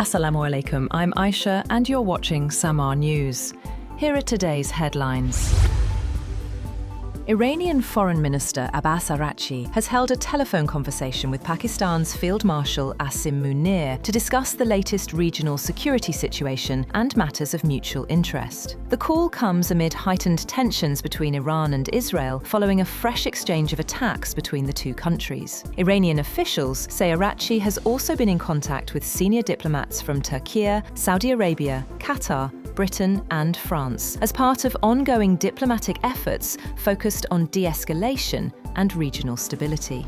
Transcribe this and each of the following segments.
Assalamu alaikum, I'm Aisha and you're watching Samaa News. Here are today's headlines. Iranian Foreign Minister Abbas Araghchi has held a telephone conversation with Pakistan's Field Marshal Asim Munir to discuss the latest regional security situation and matters of mutual interest. The call comes amid heightened tensions between Iran and Israel following a fresh exchange of attacks between the two countries. Iranian officials say Araghchi has also been in contact with senior diplomats from Turkey, Saudi Arabia, Qatar, Britain and France as part of ongoing diplomatic efforts focused on de-escalation and regional stability.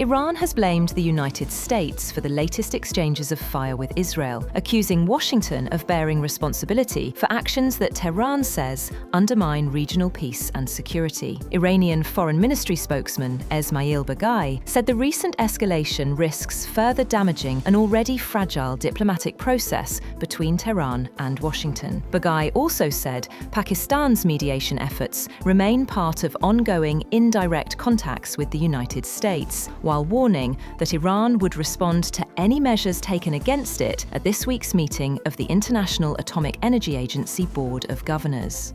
Iran has blamed the United States for the latest exchanges of fire with Israel, accusing Washington of bearing responsibility for actions that Tehran says undermine regional peace and security. Iranian Foreign Ministry spokesman Esmail Baghai said the recent escalation risks further damaging an already fragile diplomatic process between Tehran and Washington. Baghai also said Pakistan's mediation efforts remain part of ongoing indirect contacts with the United States, while warning that Iran would respond to any measures taken against it at this week's meeting of the International Atomic Energy Agency Board of Governors.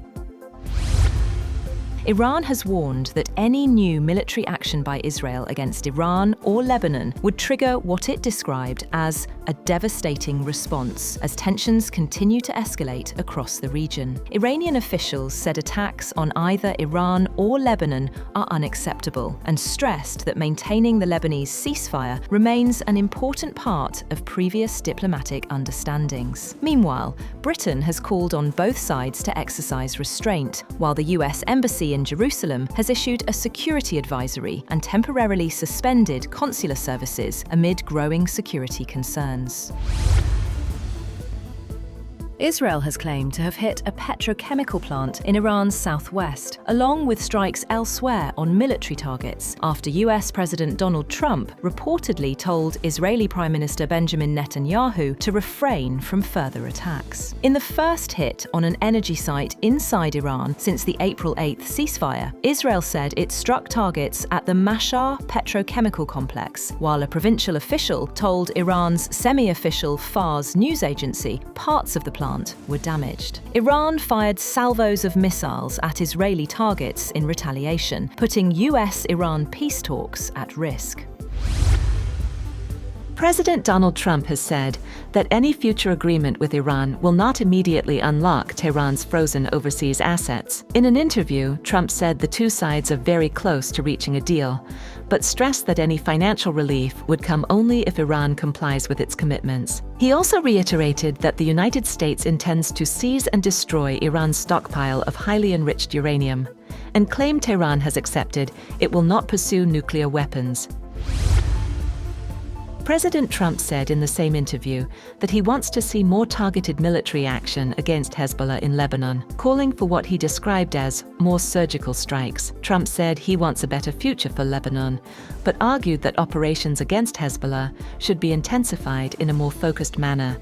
Iran has warned that any new military action by Israel against Iran or Lebanon would trigger what it described as a devastating response as tensions continue to escalate across the region. Iranian officials said attacks on either Iran or Lebanon are unacceptable and stressed that maintaining the Lebanese ceasefire remains an important part of previous diplomatic understandings. Meanwhile, Britain has called on both sides to exercise restraint, while the US Embassy in Jerusalem has issued a security advisory and temporarily suspended consular services amid growing security concerns. Israel has claimed to have hit a petrochemical plant in Iran's southwest, along with strikes elsewhere on military targets, after US President Donald Trump reportedly told Israeli Prime Minister Benjamin Netanyahu to refrain from further attacks. In the first hit on an energy site inside Iran since the April 8th ceasefire, Israel said it struck targets at the Marshal petrochemical complex, while a provincial official told Iran's semi-official Fars news agency parts of the plant were damaged. Iran fired salvos of missiles at Israeli targets in retaliation, putting US-Iran peace talks at risk. President Donald Trump has said that any future agreement with Iran will not immediately unlock Tehran's frozen overseas assets. In an interview, Trump said the two sides are very close to reaching a deal, but stressed that any financial relief would come only if Iran complies with its commitments. He also reiterated that the United States intends to seize and destroy Iran's stockpile of highly enriched uranium, and claimed Tehran has accepted it will not pursue nuclear weapons. President Trump said in the same interview that he wants to see more targeted military action against Hezbollah in Lebanon, calling for what he described as more surgical strikes. Trump said he wants a better future for Lebanon, but argued that operations against Hezbollah should be intensified in a more focused manner.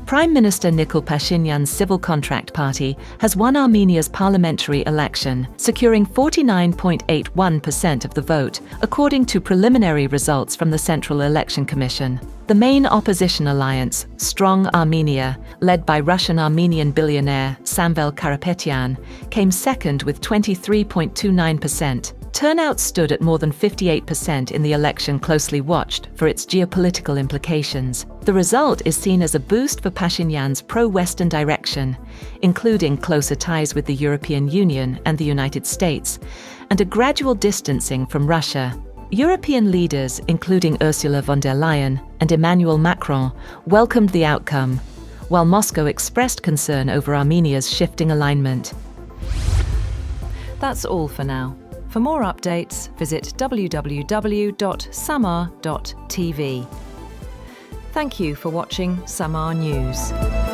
Prime Minister Nikol Pashinyan's Civil Contract Party has won Armenia's parliamentary election, securing 49.81% of the vote, according to preliminary results from the Central Election Commission. The main opposition alliance, Strong Armenia, led by Russian-Armenian billionaire Samvel Karapetyan, came second with 23.29%. Turnout stood at more than 58% in the election closely watched for its geopolitical implications. The result is seen as a boost for Pashinyan's pro-Western direction, including closer ties with the European Union and the United States, and a gradual distancing from Russia. European leaders, including Ursula von der Leyen and Emmanuel Macron, welcomed the outcome, while Moscow expressed concern over Armenia's shifting alignment. That's all for now. For more updates, visit www.samaa.tv. Thank you for watching Samaa News.